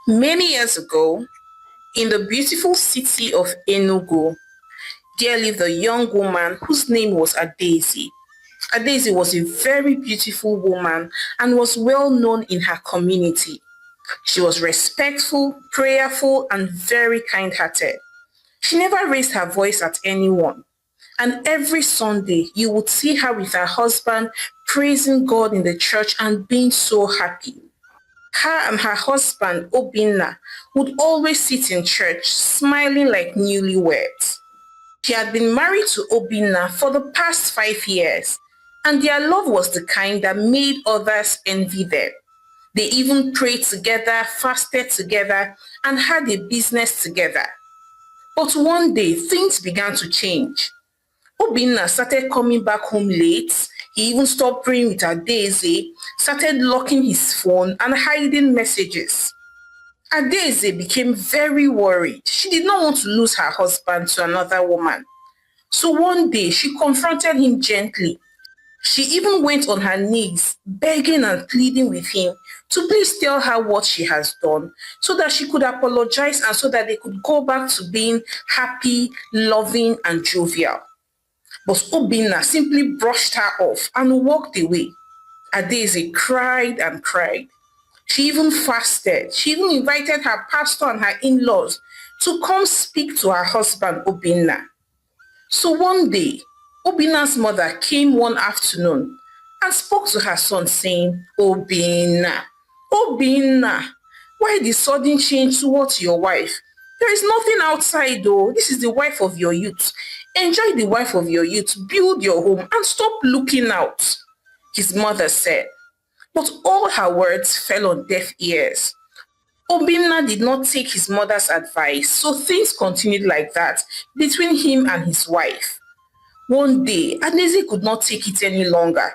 Many years ago, in the beautiful city of Enugu, there lived a young woman whose name was Adaeze. Adaeze was a very beautiful woman and was well known in her community. She was respectful, prayerful, and very kind hearted. She never raised her voice at anyone. And every Sunday, you would see her with her husband praising God in the church and being so happy. Her and her husband, Obinna, would always sit in church smiling like newlyweds. She had been married to Obinna for the past 5 years, and their love was the kind that made others envy them. They even prayed together, fasted together, and had a business together. But one day, things began to change. Obinna started coming back home late. He even stopped praying with Adaeze, started locking his phone and hiding messages. Adaeze became very worried. She did not want to lose her husband to another woman. So one day she confronted him gently. She even went on her knees, begging and pleading with him to please tell her what she has done so that she could apologize and so that they could go back to being happy, loving, and jovial. But Obinna simply brushed her off and walked away. Adaeze cried and cried. She even fasted. She even invited her pastor and her in-laws to come speak to her husband, Obinna. So one day, Obinna's mother came one afternoon and spoke to her son saying, Obinna, Obinna, why the sudden change towards your wife? There is nothing outside though. This is the wife of your youth. Enjoy the wife of your youth, build your home and stop looking out. His mother said, but all her words fell on deaf ears. Obinna did not take his mother's advice, so things continued like that between him and his wife. One day, Adaeze could not take it any longer.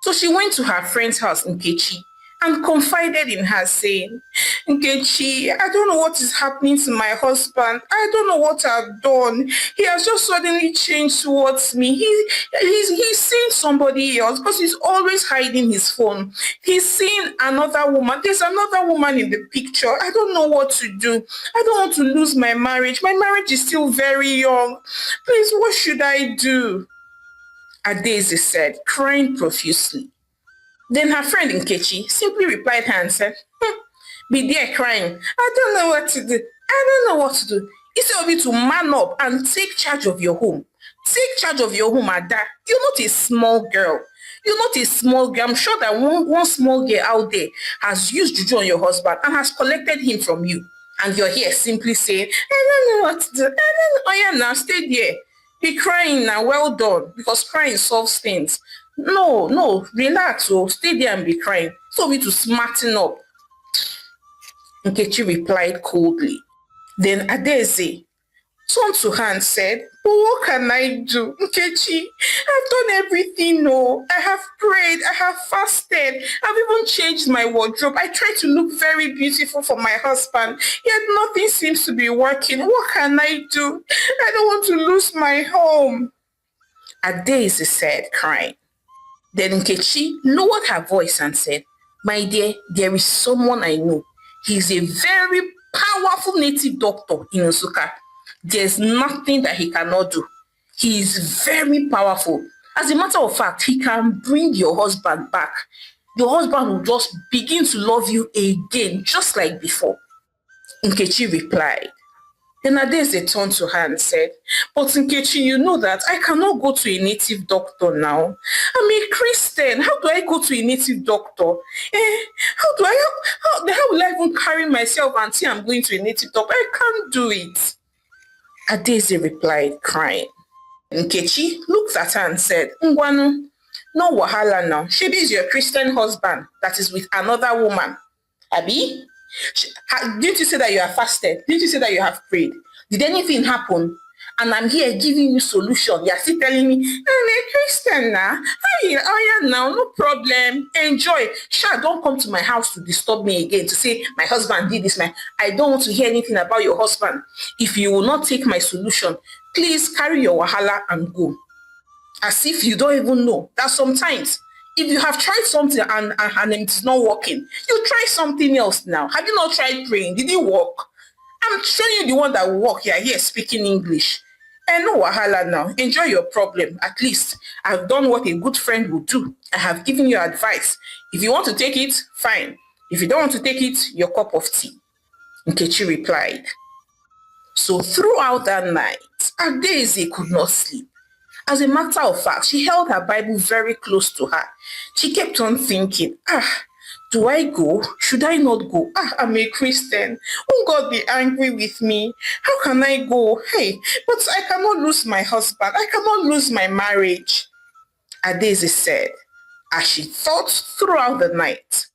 So she went to her friend's house in Kechi and confided in her saying, Nkechi, I don't know what is happening to my husband. I don't know what I've done. He has just suddenly changed towards me. He's seeing somebody else because he's always hiding his phone. He's seeing another woman. There's another woman in the picture. I don't know what to do. I don't want to lose my marriage. My marriage is still very young. Please, what should I do? Adaeze said, crying profusely. Then her friend Nkechi simply replied her and said, be there crying. I don't know what to do. I don't know what to do. Instead of you to man up and take charge of your home. Take charge of your home, Ada. You're not a small girl. You're not a small girl. I'm sure that one small girl out there has used juju on your husband and has collected him from you. And you're here simply saying, I don't know what to do. I don't know. Oh yeah, now stay there. Be crying now. Well done. Because crying solves things. No, no, relax. Oh, stay there and be crying. So we to smarten up. Nkechi replied coldly. Then Adaeze turned to her and said, but what can I do? Nkechi, I've done everything. No, I have prayed, I have fasted, I've even changed my wardrobe. I tried to look very beautiful for my husband, yet nothing seems to be working. What can I do? I don't want to lose my home. Adaeze said, crying. Then Nkechi lowered her voice and said, my dear, there is someone I know. He's a very powerful native doctor in Nsukka. There's nothing that he cannot do. He is very powerful. As a matter of fact, he can bring your husband back. Your husband will just begin to love you again, just like before. Nkechi replied. Then Adaeze turned to her and said, but Nkechi, you know that I cannot go to a native doctor now. I'm a Christian. How do I go to a native doctor? How will I even carry myself until I'm going to a native doctor? I can't do it. Adaeze replied, crying. Nkechi looked at her and said, Ngwanu, no wahala now. Shebi is your Christian husband that is with another woman. Abi? Didn't you say that you have fasted? Didn't you say that you have prayed? Did anything happen? And I'm here giving you solution. You're still telling me, I'm a Christian now. Oh yeah, now, no problem. Enjoy. Sha, don't come to my house to disturb me again to say my husband did this. I don't want to hear anything about your husband. If you will not take my solution, please carry your wahala and go. As if you don't even know that sometimes If you have tried something and it's not working, you try something else now. Have you not tried praying? Did it work? I'm showing you the one that will work. You are here speaking English. And no wahala now. Enjoy your problem. At least I've done what a good friend would do. I have given you advice. If you want to take it, fine. If you don't want to take it, your cup of tea. Nkechi replied. So throughout that night, Adaeze could not sleep. As a matter of fact, she held her Bible very close to her. She kept on thinking, do I go? Should I not go? I'm a Christian. Won't God be angry with me? How can I go? Hey, but I cannot lose my husband. I cannot lose my marriage. Adaeze said, as she thought throughout the night.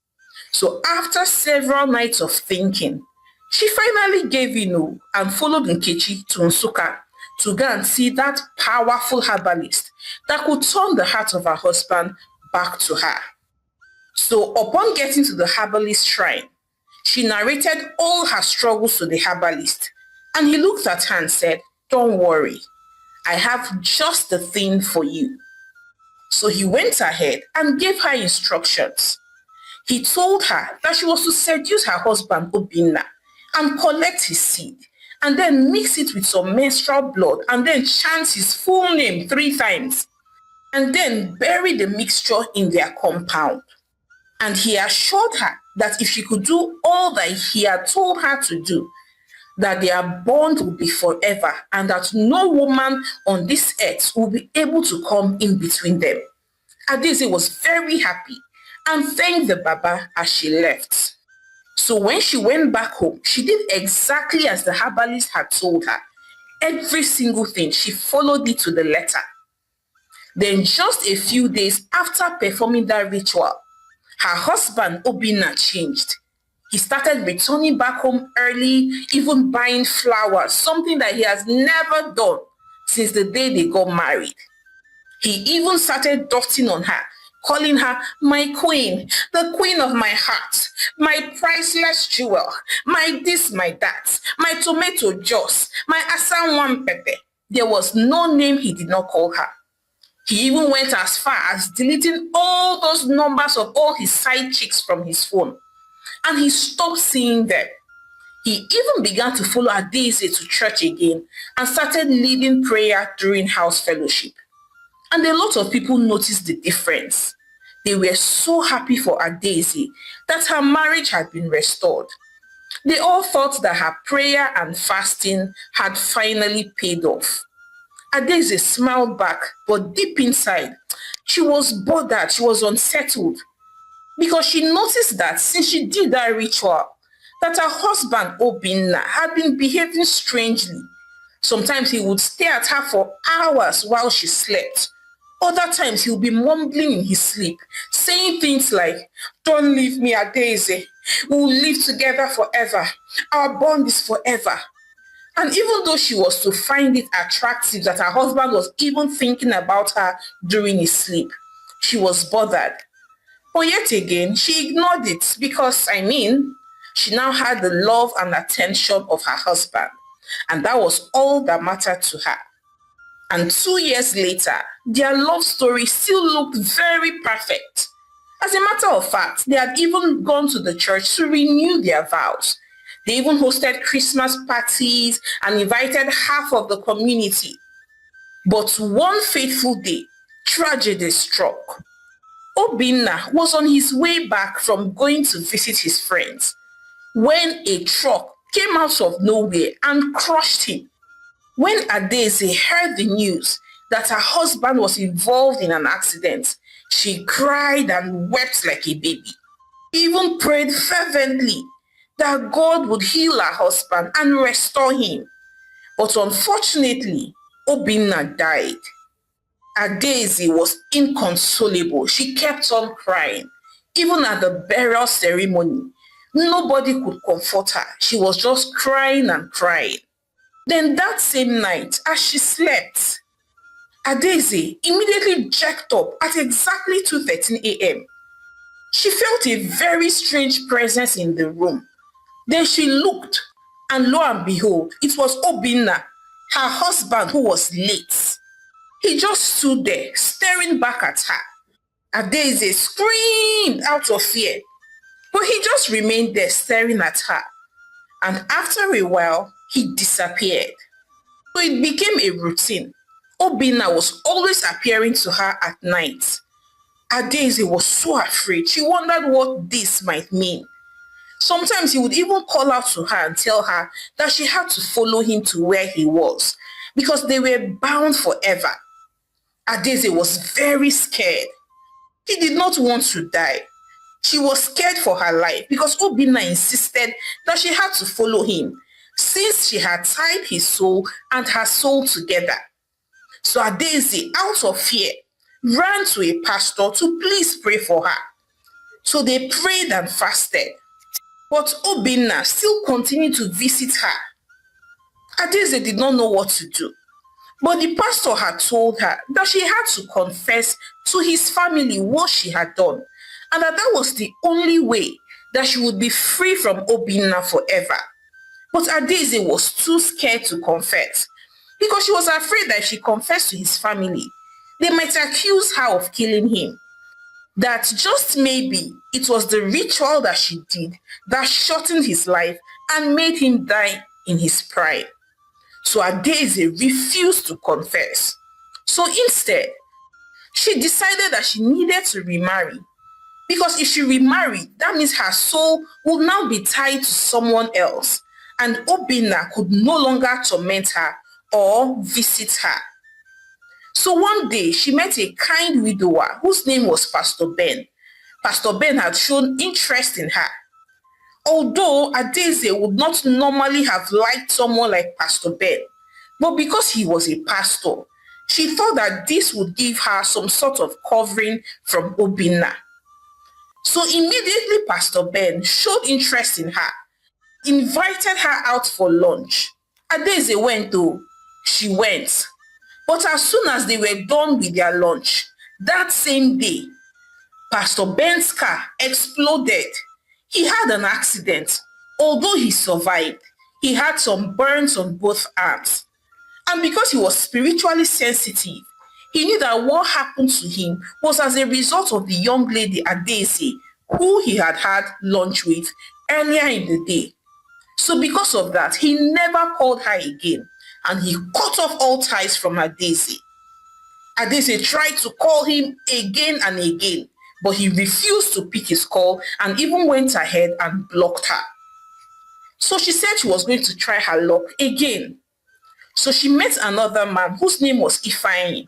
So after several nights of thinking, she finally gave in and followed Nkechi to Nsukka to go and see that powerful herbalist that could turn the heart of her husband back to her. So upon getting to the herbalist shrine, she narrated all her struggles to the herbalist, and he looked at her and said, "Don't worry, I have just the thing for you." So he went ahead and gave her instructions. He told her that she was to seduce her husband Obinna and collect his seed, and then mix it with some menstrual blood, and then chant his full name 3 times, and then bury the mixture in their compound. And he assured her that if she could do all that he had told her to do, that their bond would be forever and that no woman on this earth will be able to come in between them. Adaeze was very happy and thanked the Baba as she left. So when she went back home, she did exactly as the herbalist had told her. Every single thing, she followed it to the letter. Then just a few days after performing that ritual, her husband Obinna changed. He started returning back home early, even buying flowers, something that he has never done since the day they got married. He even started doting on her, calling her my queen, the queen of my heart, my priceless jewel, my this, my that, my tomato juice, my asanwan pepe. There was no name he did not call her. He even went as far as deleting all those numbers of all his side chicks from his phone. And he stopped seeing them. He even began to follow Adaeze to church again and started leading prayer during house fellowship. And a lot of people noticed the difference. They were so happy for Adaeze that her marriage had been restored. They all thought that her prayer and fasting had finally paid off. Adaeze smiled back, but deep inside, she was bothered, she was unsettled, because she noticed that since she did that ritual, that her husband Obinna had been behaving strangely. Sometimes he would stare at her for hours while she slept. Other times he would be mumbling in his sleep, saying things like, "Don't leave me, Adaeze. We will live together forever. Our bond is forever." And even though she was to find it attractive that her husband was even thinking about her during his sleep, she was bothered. But yet again, she ignored it because, she now had the love and attention of her husband. And that was all that mattered to her. And 2 years later, their love story still looked very perfect. As a matter of fact, they had even gone to the church to renew their vows. They even hosted Christmas parties and invited half of the community. But one fateful day, tragedy struck. Obinna was on his way back from going to visit his friends when a truck came out of nowhere and crushed him. When Adaeze heard the news that her husband was involved in an accident, she cried and wept like a baby. She even prayed fervently that God would heal her husband and restore him. But unfortunately, Obinna died. Adaeze was inconsolable. She kept on crying. Even at the burial ceremony, nobody could comfort her. She was just crying and crying. Then that same night, as she slept, Adaeze immediately jacked up at exactly 2:13 a.m. She felt a very strange presence in the room. Then she looked, and lo and behold, it was Obinna, her husband, who was late. He just stood there, staring back at her. Adaeze screamed out of fear, but he just remained there staring at her. And after a while, he disappeared. So it became a routine. Obinna was always appearing to her at night. Adaeze was so afraid. She wondered what this might mean. Sometimes he would even call out to her and tell her that she had to follow him to where he was because they were bound forever. Adaeze was very scared. She did not want to die. She was scared for her life because Obinna insisted that she had to follow him since she had tied his soul and her soul together. So Adaeze, out of fear, ran to a pastor to please pray for her. So they prayed and fasted. But Obinna still continued to visit her. Adaeze did not know what to do. But the pastor had told her that she had to confess to his family what she had done, and that was the only way that she would be free from Obinna forever. But Adaeze was too scared to confess because she was afraid that if she confessed to his family, they might accuse her of killing him. That just maybe it was the ritual that she did that shortened his life and made him die in his pride. So Adaeze refused to confess. So instead, she decided that she needed to remarry. Because if she remarried, that means her soul would now be tied to someone else, and Obinna could no longer torment her or visit her. So one day, she met a kind widower whose name was Pastor Ben. Pastor Ben had shown interest in her. Although Adaeze would not normally have liked someone like Pastor Ben, but because he was a pastor, she thought that this would give her some sort of covering from Obinna. So immediately Pastor Ben showed interest in her, invited her out for lunch. Adaeze went though. She went. But as soon as they were done with their lunch, that same day, Pastor Ben's car exploded. He had an accident. Although he survived, he had some burns on both arms. And because he was spiritually sensitive, he knew that what happened to him was as a result of the young lady Adaeze, who he had had lunch with earlier in the day. So because of that, he never called her again, and he cut off all ties from Adaeze. Adaeze tried to call him again and again, but he refused to pick his call and even went ahead and blocked her. So she said she was going to try her luck again. So she met another man whose name was Ifeanyi.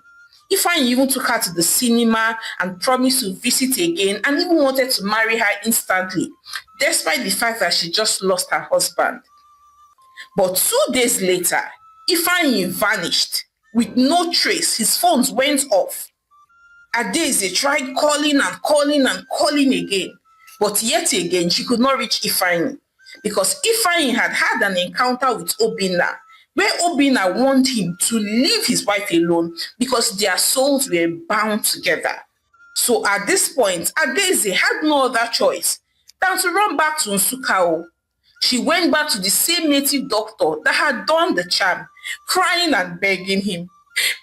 Ifeanyi even took her to the cinema and promised to visit again and even wanted to marry her instantly, despite the fact that she just lost her husband. But 2 days later, Ifeanyi vanished with no trace. His phones went off. Adaeze tried calling and calling and calling again, but yet again she could not reach Ifeanyi because Ifeanyi had had an encounter with Obinna, where Obinna warned him to leave his wife alone because their souls were bound together. So at this point, Adaeze had no other choice than to run back to Nsukka. She went back to the same native doctor that had done the charm, crying and begging him,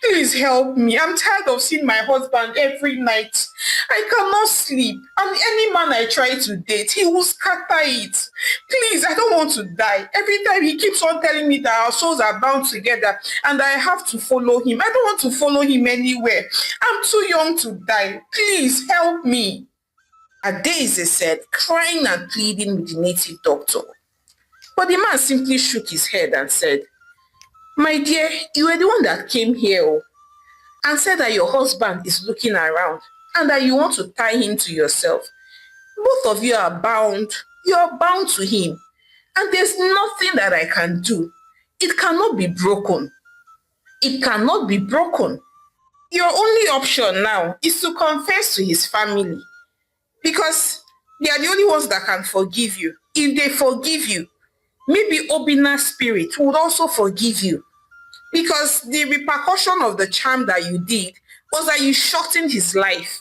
"Please help me. I'm tired of seeing my husband every night. I cannot sleep. And any man I try to date, he will scatter it. Please, I don't want to die. Every time he keeps on telling me that our souls are bound together and I have to follow him. I don't want to follow him anywhere. I'm too young to die. Please help me." Adaeze said, crying and pleading with the native doctor. But the man simply shook his head and said, "My dear, you were the one that came here and said that your husband is looking around and that you want to tie him to yourself. Both of you are bound. You are bound to him. And there's nothing that I can do. It cannot be broken. It cannot be broken. Your only option now is to confess to his family because they are the only ones that can forgive you. If they forgive you, maybe Obinna's spirit would also forgive you. Because the repercussion of the charm that you did was that you shortened his life.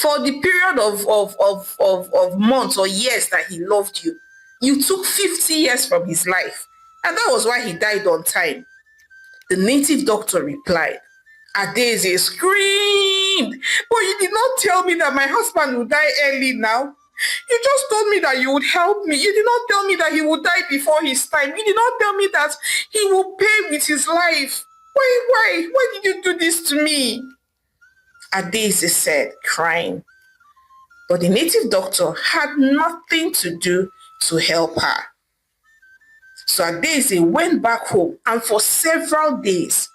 For the period of months or years that he loved you, you took 50 years from his life. And that was why he died on time." The native doctor replied. Adaeze screamed sinned. But you did not tell me that my husband would die early now. You just told me that you would help me. You did not tell me that he would die before his time. You did not tell me that he will pay with his life. Why did you do this to me? Adaeze said, crying. But the native doctor had nothing to do to help her. So Adaeze went back home, and for several days,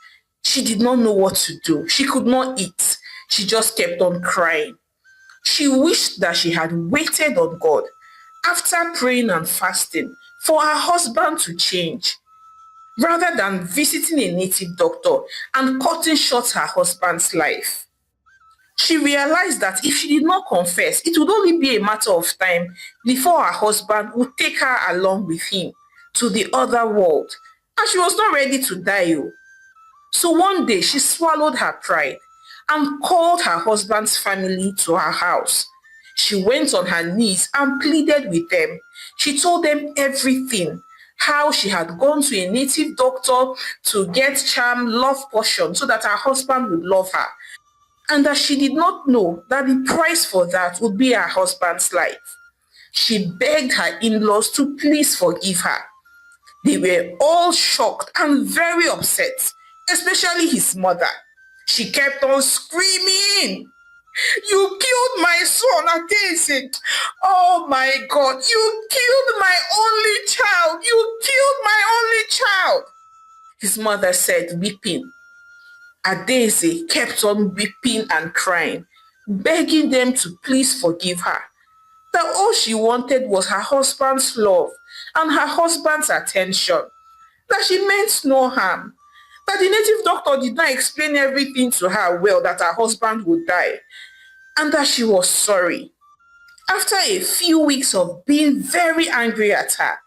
she did not know what to do. She could not eat. She just kept on crying. She wished that she had waited on God after praying and fasting for her husband to change, rather than visiting a native doctor and cutting short her husband's life. She realized that if she did not confess, it would only be a matter of time before her husband would take her along with him to the other world, and she was not ready to die. So one day she swallowed her pride and called her husband's family to her house. She went on her knees and pleaded with them. She told them everything, how she had gone to a native doctor to get charm love potion so that her husband would love her, and that she did not know that the price for that would be her husband's life. She begged her in-laws to please forgive her. They were all shocked and very upset, especially his mother. She kept on screaming, "You killed my son, Adaeze. Oh my God, you killed my only child. You killed my only child." His mother said, weeping. Adaeze kept on weeping and crying, begging them to please forgive her. That all she wanted was her husband's love and her husband's attention. That she meant no harm. That the native doctor did not explain everything to her well, that her husband would die. And that she was sorry. After a few weeks of being very angry at her,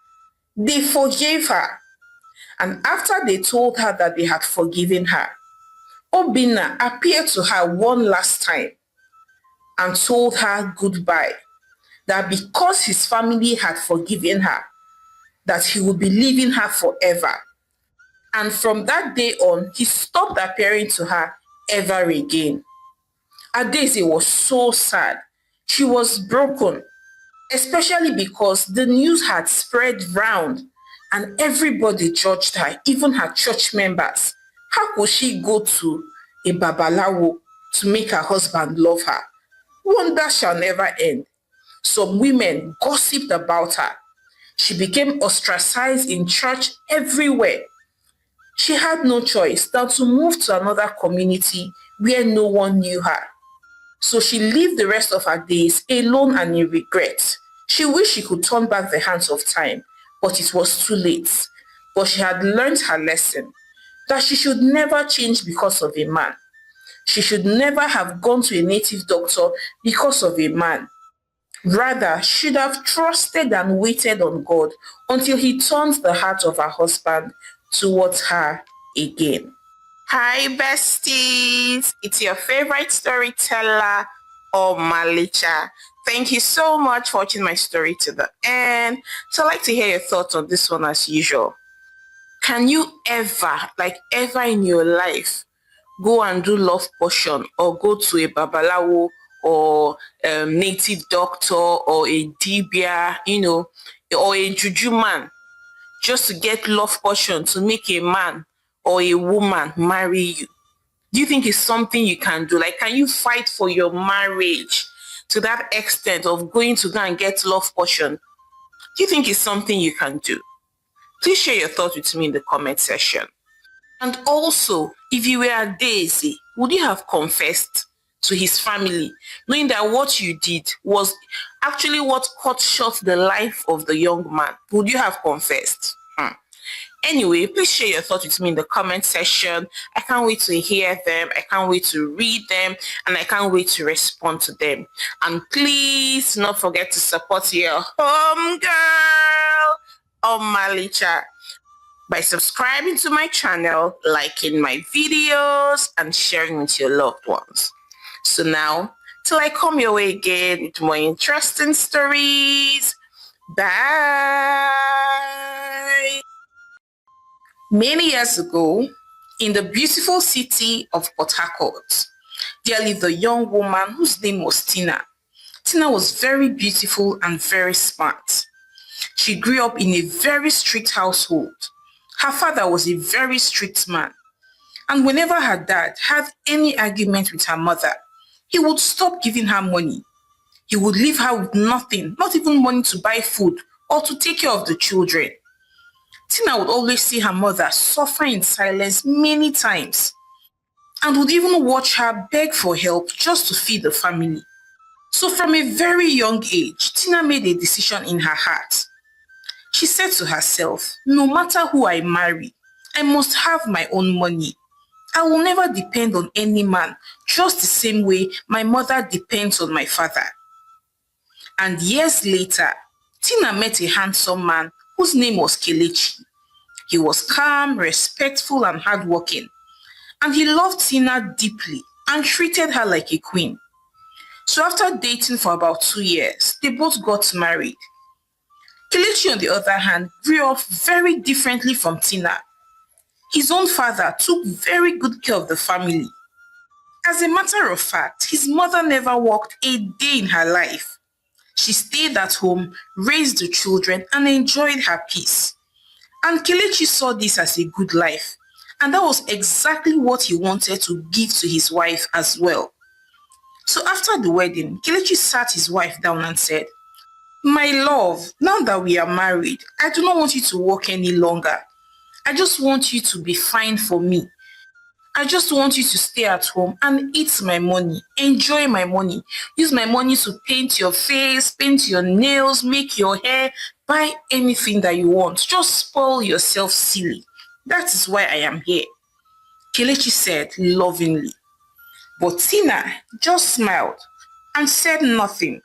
they forgave her. And after they told her that they had forgiven her, Obinna appeared to her one last time and told her goodbye, that because his family had forgiven her, that he would be leaving her forever. And from that day on, he stopped appearing to her ever again. Adaeze was so sad. She was broken, especially because the news had spread round and everybody judged her, even her church members. How could she go to a babalawo to make her husband love her? Wonder shall never end. Some women gossiped about her. She became ostracized in church everywhere. She had no choice than to move to another community where no one knew her. So she lived the rest of her days alone and in regret. She wished she could turn back the hands of time, but it was too late. But she had learned her lesson, that she should never change because of a man. She should never have gone to a native doctor because of a man. Rather, should have trusted and waited on God until he turned the heart of her husband towards her again. Hi besties, it's your favorite storyteller, Omalicha. Thank you so much for watching my story to the end. So I'd like to hear your thoughts on this one as usual. Can you ever in your life go and do love potion or go to a babalawo or a native doctor or a dibia, or a juju man just to get love potion to make a man or a woman marry you? Do you think it's something you can do? Like, can you fight for your marriage to that extent of going to go and get love potion? Do you think it's something you can do? Please share your thoughts with me in the comment section. And also, if you were Adaeze, would you have confessed to his family, knowing that what you did was actually what cut short the life of the young man? Would you have confessed? Anyway, please share your thoughts with me in the comment section. I can't wait to hear them. I can't wait to read them. And I can't wait to respond to them. And please do not forget to support your home girl, Omalicha, by subscribing to my channel, liking my videos, and sharing with your loved ones. So now, till I come your way again with more interesting stories. Bye! Many years ago, in the beautiful city of Port Harcourt, There lived a young woman whose name was Tina. Tina was very beautiful and very smart. She grew up in a very strict household. Her father was a very strict man. And whenever her dad had any argument with her mother, he would stop giving her money. He would leave her with nothing, not even money to buy food or to take care of the children. Tina would always see her mother suffer in silence many times and would even watch her beg for help just to feed the family. So from a very young age, Tina made a decision in her heart. She said to herself, no matter who I marry, I must have my own money. I will never depend on any man, just the same way my mother depends on my father. And years later, Tina met a handsome man whose name was Kelechi. He was calm, respectful, and hardworking. And he loved Tina deeply and treated her like a queen. So after dating for about 2 years, they both got married. Kelechi, on the other hand, grew up very differently from Tina. His own father took very good care of the family. As a matter of fact, his mother never worked a day in her life. She stayed at home, raised the children, and enjoyed her peace. And Kelechi saw this as a good life. And that was exactly what he wanted to give to his wife as well. So after the wedding, Kelechi sat his wife down and said, my love, now that we are married, I do not want you to work any longer. I just want you to be fine for me. I just want you to stay at home and eat my money, enjoy my money, use my money to paint your face, paint your nails, make your hair, buy anything that you want. Just spoil yourself silly. That is why I am here. Kelechi said lovingly. But Tina just smiled and said nothing.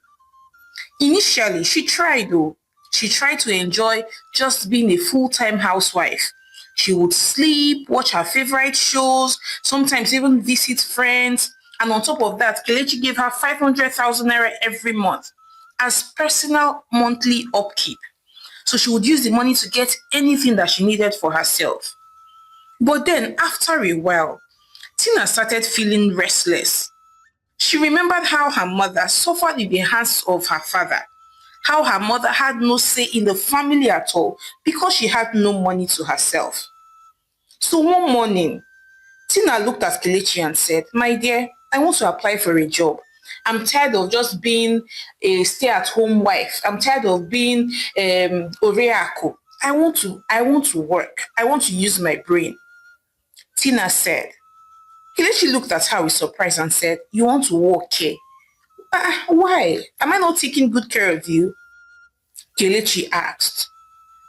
Initially, she tried though. She tried to enjoy just being a full-time housewife. She would sleep, watch her favorite shows, sometimes even visit friends. And on top of that, Kelechi gave her 500,000 naira every month as personal monthly upkeep. So she would use the money to get anything that she needed for herself. But then, after a while, Tina started feeling restless. She remembered how her mother suffered in the hands of her father, how her mother had no say in the family at all because she had no money to herself. So one morning, Tina looked at Kelechi and said, my dear, I want to apply for a job. I'm tired of just being a stay-at-home wife. I'm tired of being Oreako. I want to work. I want to use my brain. Tina said. Kelechi looked at her with surprise and said, you want to work here? Why? Am I not taking good care of you? Kelechi asked.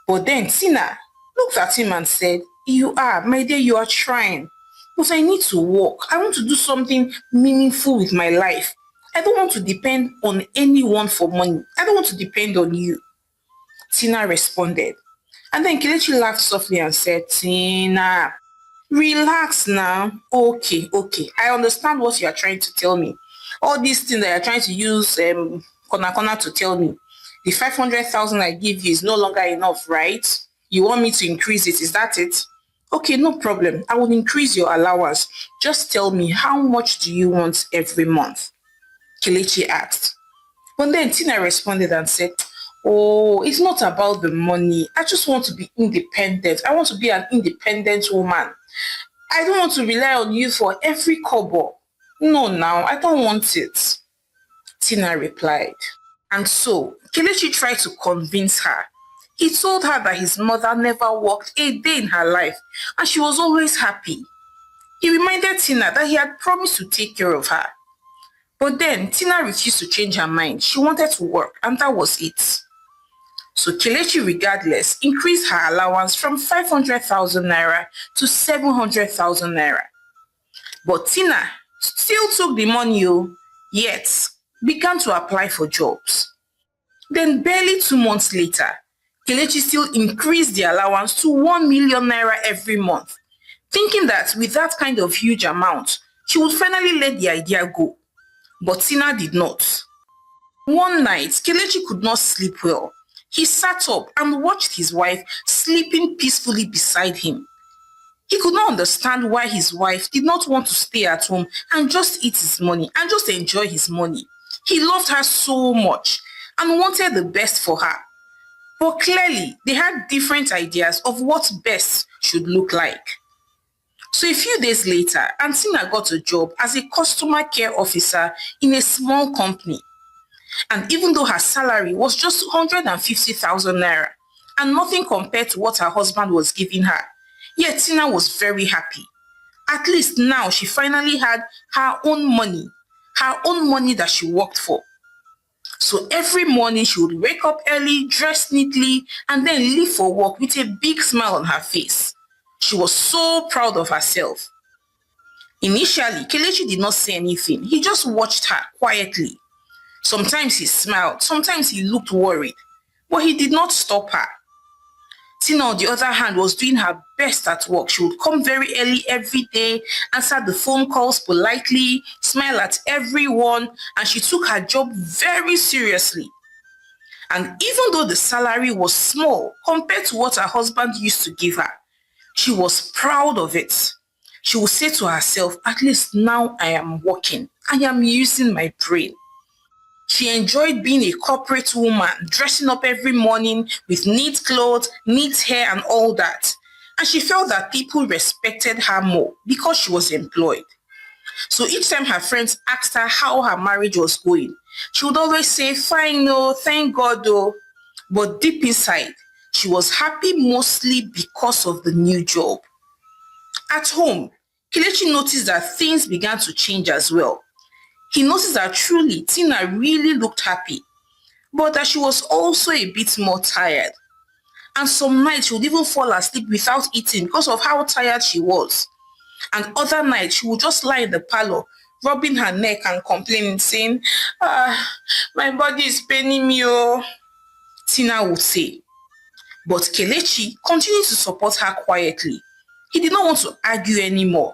But then Tina looked at him and said, you are, my dear, you are trying. But I need to work. I want to do something meaningful with my life. I don't want to depend on anyone for money. I don't want to depend on you. Tina responded. And then Kelechi laughed softly and said, Tina, relax now. Okay. I understand what you are trying to tell me. All these things that you're trying to use Kona to tell me. The 500,000 I give you is no longer enough, right? You want me to increase it, is that it? Okay, no problem. I will increase your allowance. Just tell me, how much do you want every month? Kelechi asked. But then Tina responded and said, oh, it's not about the money. I just want to be independent. I want to be an independent woman. I don't want to rely on you for every kobo. No, now, I don't want it. Tina replied. And so, Kelechi tried to convince her. He told her that his mother never worked a day in her life and she was always happy. He reminded Tina that he had promised to take care of her. But then Tina refused to change her mind. She wanted to work and that was it. So Kelechi, regardless, increased her allowance from 500,000 naira to 700,000 naira. But Tina still took the money, yet began to apply for jobs. Then barely 2 months later, Kelechi still increased the allowance to 1 million naira every month, thinking that with that kind of huge amount, she would finally let the idea go. But Tina did not. One night, Kelechi could not sleep well. He sat up and watched his wife sleeping peacefully beside him. He could not understand why his wife did not want to stay at home and just eat his money and just enjoy his money. He loved her so much and wanted the best for her. But clearly, they had different ideas of what best should look like. So a few days later, Tina got a job as a customer care officer in a small company. And even though her salary was just 150,000 naira and nothing compared to what her husband was giving her, yet Tina was very happy. At least now she finally had her own money that she worked for. So every morning she would wake up early, dress neatly, and then leave for work with a big smile on her face. She was so proud of herself. Initially, Kelechi did not say anything. He just watched her quietly. Sometimes he smiled, sometimes he looked worried, but he did not stop her. Tina, on the other hand, was doing her best at work. She would come very early every day, answer the phone calls politely, smile at everyone, and she took her job very seriously. And even though the salary was small compared to what her husband used to give her, she was proud of it. She would say to herself, at least now I am working. I am using my brain. She enjoyed being a corporate woman, dressing up every morning with neat clothes, neat hair and all that. And she felt that people respected her more because she was employed. So each time her friends asked her how her marriage was going, she would always say, fine, no, thank God, though. But deep inside, she was happy mostly because of the new job. At home, Kelechi noticed that things began to change as well. He noticed that truly Tina really looked happy, but that she was also a bit more tired. And some nights she would even fall asleep without eating because of how tired she was. And other nights she would just lie in the parlor, rubbing her neck and complaining, saying, my body is paining me, oh. Tina would say. But Kelechi continued to support her quietly. He did not want to argue anymore.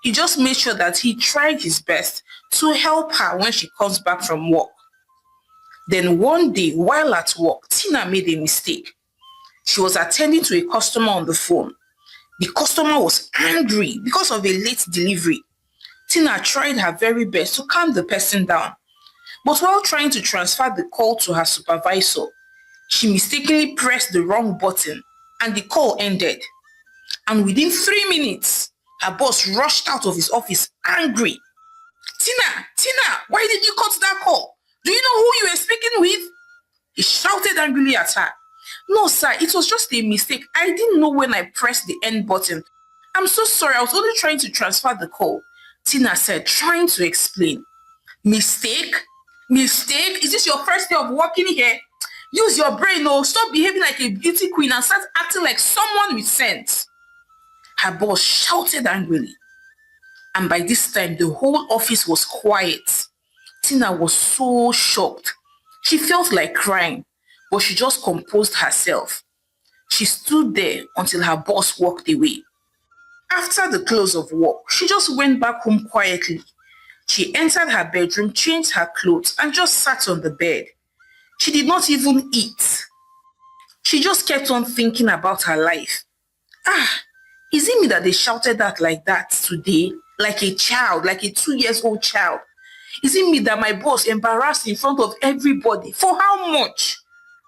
He just made sure that he tried his best to help her when she comes back from work. Then one day, while at work, Tina made a mistake. She was attending to a customer on the phone. The customer was angry because of a late delivery. Tina tried her very best to calm the person down. But while trying to transfer the call to her supervisor, she mistakenly pressed the wrong button and the call ended. And within 3 minutes, her boss rushed out of his office angry. Tina, why did you cut that call? Do you know who you were speaking with? He shouted angrily at her. No, sir, it was just a mistake. I didn't know when I pressed the end button. I'm so sorry, I was only trying to transfer the call. Tina said, trying to explain. Mistake? Mistake? Is this your first day of working here? Use your brain, oh, stop behaving like a beauty queen and start acting like someone with sense. Her boss shouted angrily. And by this time, the whole office was quiet. Tina was so shocked. She felt like crying, but she just composed herself. She stood there until her boss walked away. After the close of work, she just went back home quietly. She entered her bedroom, changed her clothes, and just sat on the bed. She did not even eat. She just kept on thinking about her life. Is it me that they shouted at like that today? Like a child, like a 2-year-old child? Is it me that my boss embarrassed in front of everybody? For how much?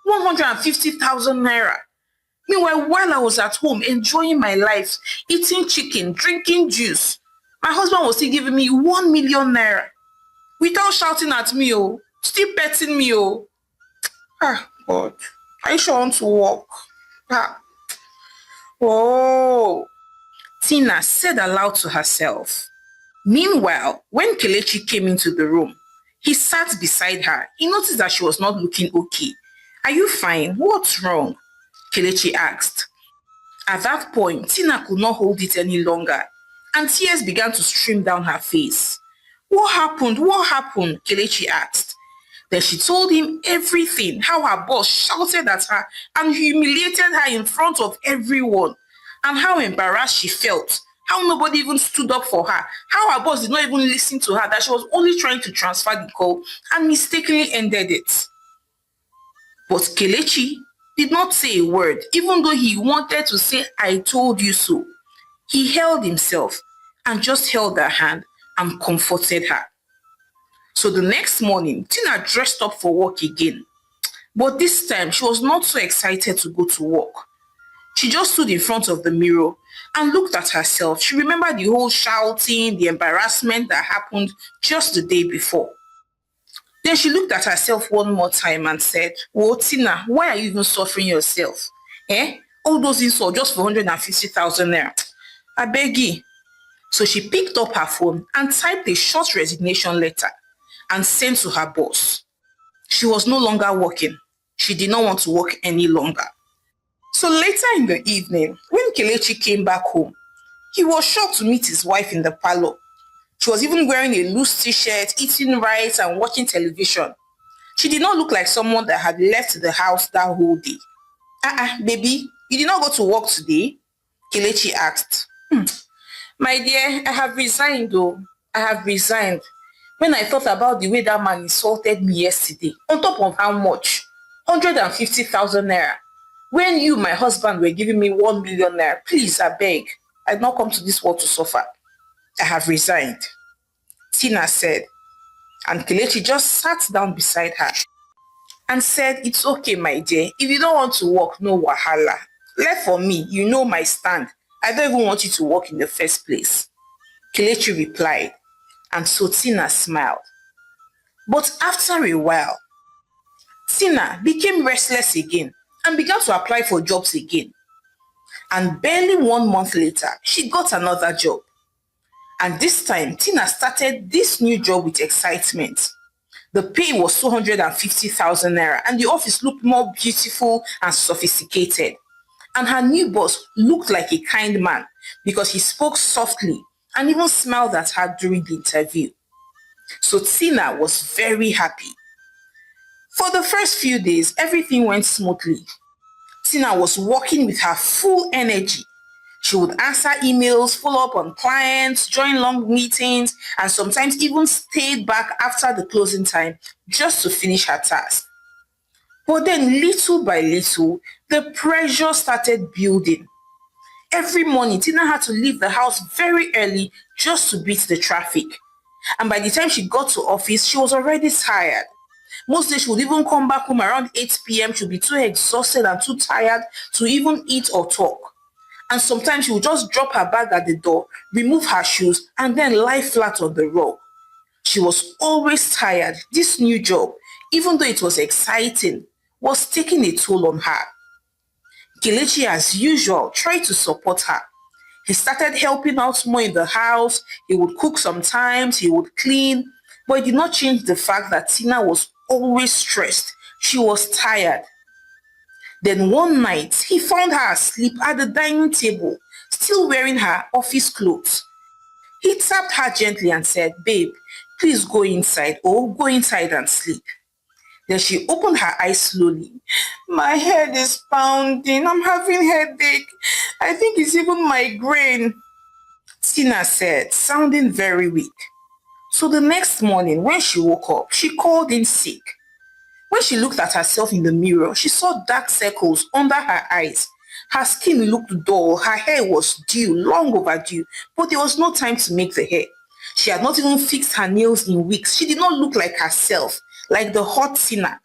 150,000 naira. Meanwhile, while I was at home enjoying my life, eating chicken, drinking juice, my husband was still giving me 1 million naira. Without shouting at me, oh, still petting me, oh. God, I sure want to walk. Oh, Tina said aloud to herself. Meanwhile, when Kelechi came into the room, he sat beside her. He noticed that she was not looking okay. Are you fine? What's wrong? Kelechi asked. At that point, Tina could not hold it any longer, and tears began to stream down her face. What happened? What happened? Kelechi asked. Then she told him everything, how her boss shouted at her and humiliated her in front of everyone, and how embarrassed she felt, how nobody even stood up for her, how her boss did not even listen to her, that she was only trying to transfer the call and mistakenly ended it. But Kelechi did not say a word, even though he wanted to say, I told you so. He held himself and just held her hand and comforted her. So the next morning, Tina dressed up for work again. But this time, she was not so excited to go to work. She just stood in front of the mirror and looked at herself. She remembered the whole shouting, the embarrassment that happened just the day before. Then she looked at herself one more time and said, "Well, Tina, why are you even suffering yourself? Eh? All those insults just for 150,000 naira. I beg you." So she picked up her phone and typed a short resignation letter and sent to her boss. She was no longer working. She did not want to work any longer. So later in the evening, when Kelechi came back home, he was shocked to meet his wife in the parlor. She was even wearing a loose t-shirt, eating rice and watching television. She did not look like someone that had left the house that whole day. Baby, you did not go to work today? Kelechi asked. My dear, I have resigned though. I have resigned. When I thought about the way that man insulted me yesterday, on top of how much? 150,000 naira. When you, my husband, were giving me 1 million naira, please, I beg. I did not come to this world to suffer. I have resigned, Tina said. And Kelechi just sat down beside her and said, "It's okay, my dear. If you don't want to work, no wahala. Left for me, you know my stand. I don't even want you to work in the first place." Kelechi replied, and so Tina smiled. But after a while, Tina became restless again and began to apply for jobs again. And barely 1 month later, she got another job. And this time, Tina started this new job with excitement. The pay was 250,000 naira and the office looked more beautiful and sophisticated. And her new boss looked like a kind man because he spoke softly and even smiled at her during the interview. So Tina was very happy. For the first few days, everything went smoothly. Tina was working with her full energy. She would answer emails, follow up on clients, join long meetings, and sometimes even stayed back after the closing time just to finish her task. But then little by little, the pressure started building. Every morning, Tina had to leave the house very early just to beat the traffic. And by the time she got to office, she was already tired. Most days she would even come back home around 8 p.m. She would be too exhausted and too tired to even eat or talk. And sometimes she would just drop her bag at the door, remove her shoes, and then lie flat on the rug. She was always tired. This new job, even though it was exciting, was taking a toll on her. Kelechi, as usual, tried to support her. He started helping out more in the house. He would cook sometimes, he would clean, but it did not change the fact that Tina was always stressed. She was tired. Then one night, he found her asleep at the dining table, still wearing her office clothes. He tapped her gently and said, "Babe, please go inside or go inside and sleep." Then she opened her eyes slowly. "My head is pounding. I'm having headache. I think it's even migraine," Tina said, sounding very weak. So the next morning, when she woke up, she called in sick. When she looked at herself in the mirror, she saw dark circles under her eyes. Her skin looked dull, her hair was due, long overdue, but there was no time to make the hair. She had not even fixed her nails in weeks. She did not look like herself, like the hot Tina.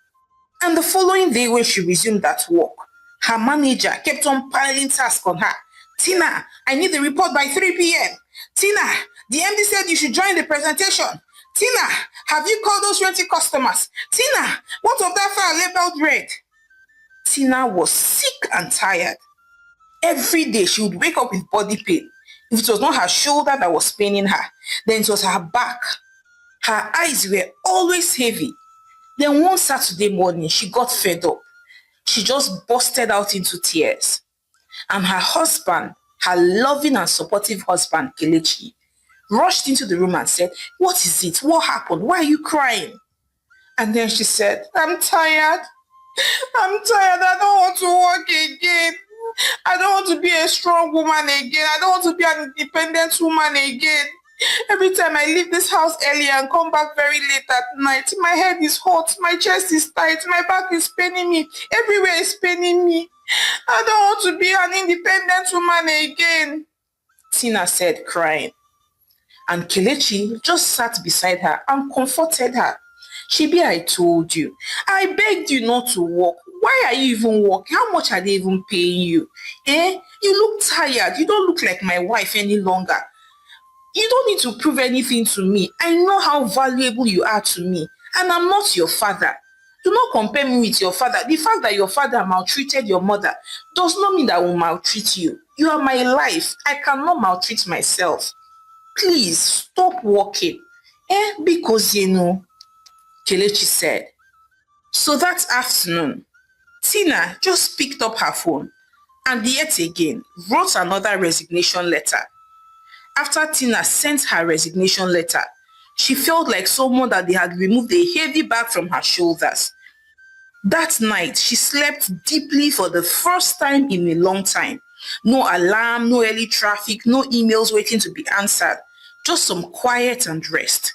And the following day when she resumed at work, her manager kept on piling tasks on her. "Tina, I need the report by 3 p.m. Tina, the MD said you should join the presentation. Tina, have you called those 20 customers? Tina, what of that file labeled red?" Tina was sick and tired. Every day she would wake up with body pain. If it was not her shoulder that was paining her, then it was her back. Her eyes were always heavy. Then one Saturday morning, she got fed up. She just busted out into tears. And her husband, her loving and supportive husband, Kelechi, rushed into the room and said, "What is it? What happened? Why are you crying?" And then she said, "I'm tired. I'm tired. I don't want to work again. I don't want to be a strong woman again. I don't want to be an independent woman again. Every time I leave this house early and come back very late at night, my head is hot, my chest is tight, my back is paining me, everywhere is paining me. I don't want to be an independent woman again." Tina said, crying. And Kelechi just sat beside her and comforted her. Shebi, I told you. I begged you not to work. Why are you even working? How much are they even paying you? You look tired. You don't look like my wife any longer. You don't need to prove anything to me. I know how valuable you are to me. And I'm not your father. Do not compare me with your father. The fact that your father maltreated your mother does not mean that I will maltreat you. You are my life. I cannot maltreat myself. Please stop working. Because Kelechi said. So that afternoon, Tina just picked up her phone and yet again wrote another resignation letter. After Tina sent her resignation letter, she felt like someone that they had removed a heavy bag from her shoulders. That night, she slept deeply for the first time in a long time. No alarm, no early traffic, no emails waiting to be answered. Just some quiet and rest.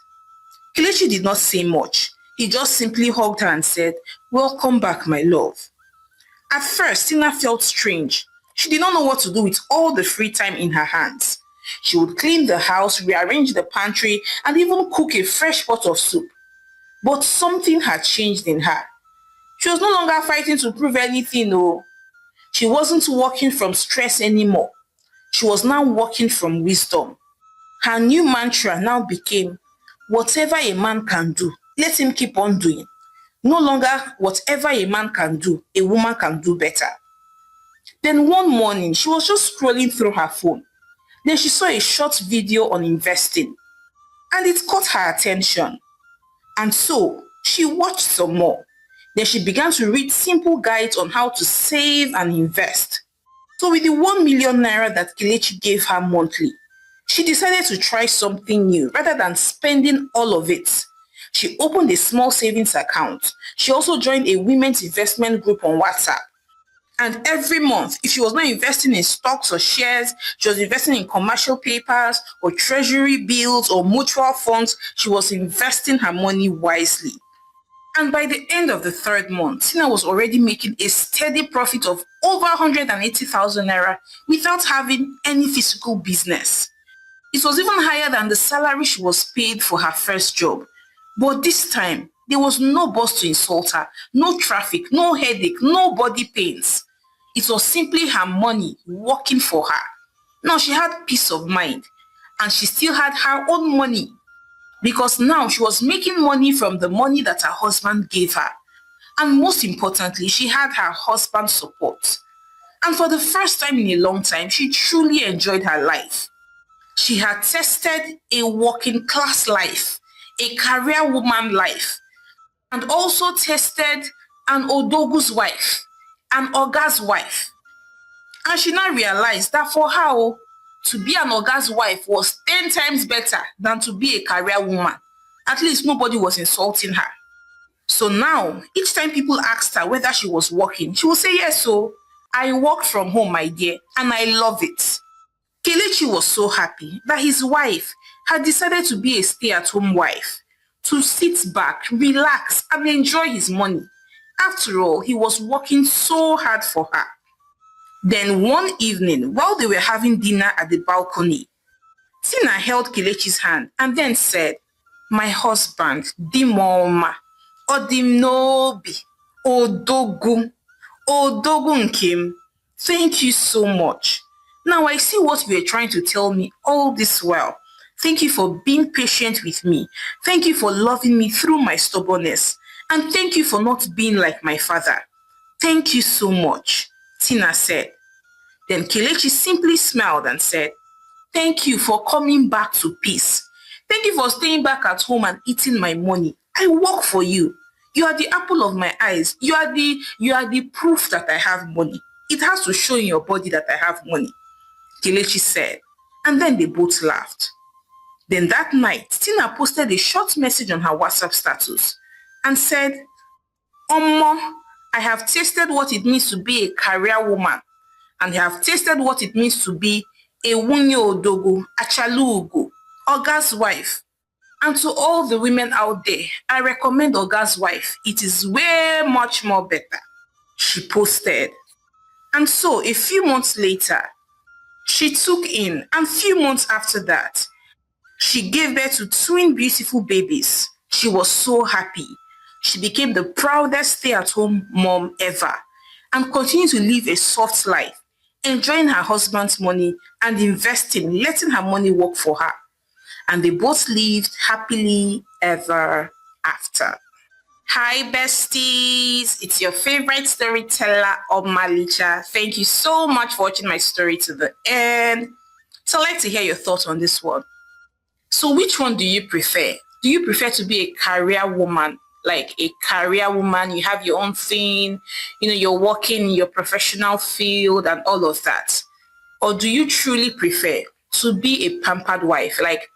Kelechi did not say much. He just simply hugged her and said, "Welcome back, my love." At first, Tina felt strange. She did not know what to do with all the free time in her hands. She would clean the house, rearrange the pantry, and even cook a fresh pot of soup. But something had changed in her. She was no longer fighting to prove anything, no. She wasn't working from stress anymore. She was now working from wisdom. Her new mantra now became, whatever a man can do, let him keep on doing. No longer whatever a man can do, a woman can do better. Then one morning, she was just scrolling through her phone. Then she saw a short video on investing and it caught her attention. And so she watched some more. Then she began to read simple guides on how to save and invest. So with the 1 million naira that Kelechi gave her monthly, she decided to try something new rather than spending all of it. She opened a small savings account. She also joined a women's investment group on WhatsApp. And every month, if she was not investing in stocks or shares, she was investing in commercial papers or treasury bills or mutual funds, she was investing her money wisely. And by the end of the third month, Tina was already making a steady profit of over 180,000 naira without having any physical business. It was even higher than the salary she was paid for her first job. But this time, there was no boss to insult her, no traffic, no headache, no body pains. It was simply her money working for her. Now she had peace of mind and she still had her own money because now she was making money from the money that her husband gave her. And most importantly, she had her husband's support. And for the first time in a long time, she truly enjoyed her life. She had tested a working class life, a career woman life, and also tested an Odogu's wife, an Oga's wife. And she now realized that for her, to be an Oga's wife was 10 times better than to be a career woman. At least nobody was insulting her. So now, each time people asked her whether she was working, she would say, yes, so I work from home, my dear, and I love it. Kelechi was so happy that his wife had decided to be a stay-at-home wife, to sit back, relax, and enjoy his money. After all, he was working so hard for her. Then one evening, while they were having dinner at the balcony, Tina held Kelechi's hand and then said, my husband, Dimoma, Odimnobi, Odogu, Odogu Nkim, thank you so much. Now I see what you were trying to tell me all this while. Thank you for being patient with me. Thank you for loving me through my stubbornness. And thank you for not being like my father. Thank you so much, Tina said. Then Kelechi simply smiled and said, thank you for coming back to peace. Thank you for staying back at home and eating my money. I work for you. You are the apple of my eyes. You are the proof that I have money. It has to show in your body that I have money, Kelechi said. And then they both laughed. Then that night, Tina posted a short message on her WhatsApp status and said, Omo, I have tasted what it means to be a career woman and I have tasted what it means to be a Wunye Odogu, Achalu Ugo, Oga's wife. And to all the women out there, I recommend Oga's wife. It is way much more better, she posted. And so a few months later, she took in, and few months after that, she gave birth to twin beautiful babies. She was so happy. She became the proudest stay-at-home mom ever and continued to live a soft life, enjoying her husband's money and investing, letting her money work for her. And they both lived happily ever after. Hi besties, it's your favorite storyteller, Omalicha. Thank you so much for watching my story to the end. So I'd like to hear your thoughts on this one. So which one do you prefer? Do you prefer to be a career woman? Like a career woman, you have your own thing, you're working in your professional field and all of that. Or do you truly prefer to be a pampered wife? Like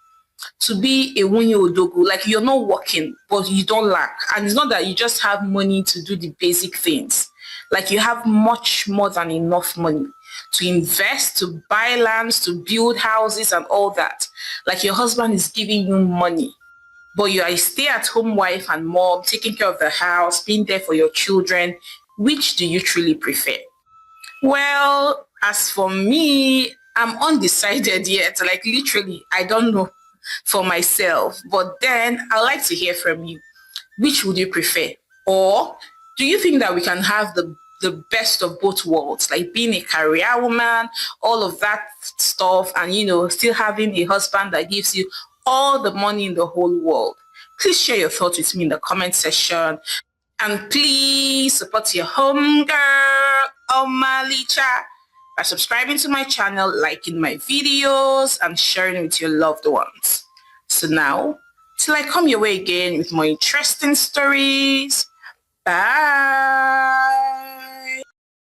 to be a wunye odogu, like you're not working, but you don't lack. And it's not that you just have money to do the basic things. Like you have much more than enough money to invest, to buy lands, to build houses and all that. Like your husband is giving you money, but you are a stay-at-home wife and mom, taking care of the house, being there for your children. Which do you truly prefer? Well, as for me, I'm undecided yet. Like literally, I don't know for myself. But then I'd like to hear from you. Which would you prefer? Or do you think that we can have the best of both worlds, like being a career woman, all of that stuff, and still having a husband that gives you all the money in the whole world? Please share your thoughts with me in the comment section. And please support your home girl, Omalicha, by subscribing to my channel, liking my videos, and sharing with your loved ones. So now, till I come your way again with more interesting stories, bye!